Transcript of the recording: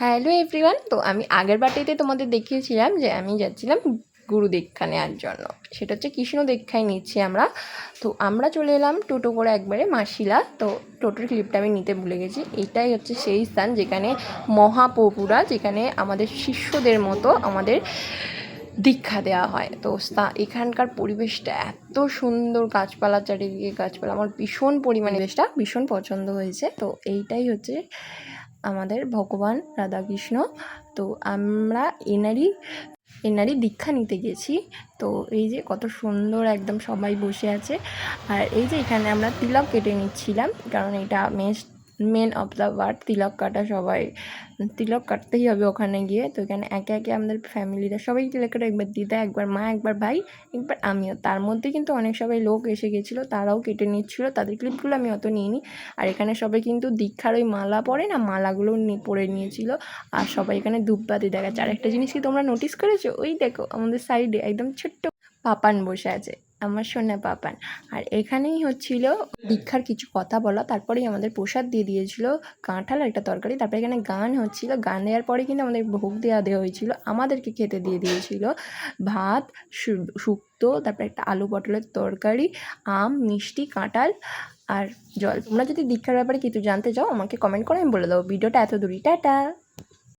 Hello everyone. তো আমি আগের বারটাতে তোমাদের দেখিয়েছিলাম যে আমি যাচ্ছিলাম গুরু দীক্ষা নেওয়ার জন্য। সেটা হচ্ছে কৃষ্ণ দীক্ষায় নিচ্ছি আমরা। তো আমরা চলে এলাম টোটো করে একবারে মাসিলা। তো টোটোর ক্লিপটা আমি নিতে ভুলে গেছি। এটাই হচ্ছে সেই স্থান যেখানে মহাপ্রভুরা, যেখানে আমাদের শিষ্যদের মতো আমাদের দীক্ষা দেওয়া হয়। তো এখানকার পরিবেশটা এত সুন্দর, গাছপালা, চারিদিকে গাছপালা, আমার ভীষণ পরিমাণে বেশটা ভীষণ পছন্দ হয়েছে। তো এইটাই হচ্ছে আমাদের ভগবান রাধাকৃষ্ণ। তো আমরা এনারই দীক্ষা নিতে গেছি। তো এই যে কত সুন্দর একদম সবাই বসে আছে। আর এই যে এখানে আমরা তিলক কেটে নিচ্ছিলাম, কারণ এটা মেন অফ দ্য ওয়ার্ড, তিলক কাটা। সবাই তিলক কাটতেই হবে ওখানে গিয়ে। তো এখানে একে একে আমাদের ফ্যামিলিরা সবাই তিলক কাটা, একবার দিদা, একবার মা, একবার ভাই, একবার আমিও। তার মধ্যে কিন্তু অনেক সবাই লোক এসে গেছিলো, তারাও কেটে নিচ্ছিলো। তাদের ক্লিপগুলো আমি অত নিইনি। আর এখানে সবাই কিন্তু দীক্ষার ওই মালা পরে না, মালাগুলো পরে নিয়েছিল। আর সবাই এখানে ধূপবাতি দেখাচ্ছে। আর একটা জিনিস কি তোমরা নোটিস করেছো? ওই দেখো আমাদের সাইডে একদম ছোট্ট পাপান বসে আছে, আমার সোনা পাপান। আর এখানেই হচ্ছিল দীক্ষার কিছু কথা বলা। তারপরেই আমাদের প্রসাদ দিয়ে দিয়েছিল কাঁঠাল আর একটা তরকারি। তারপরে এখানে গান হচ্ছিল। গান দেওয়ার পরে কিন্তু আমাদের ভোগ দেওয়া হয়েছিল। আমাদেরকে খেতে দিয়ে দিয়েছিল ভাত, শুক্তো, তারপরে একটা আলু পটলের তরকারি, আম, মিষ্টি, কাঁঠাল আর জল। তোমরা যদি দীক্ষার ব্যাপারে কিছু জানতে চাও আমাকে কমেন্ট করে আমি বলে দেবো। ভিডিওটা এত দূরই, টাটা।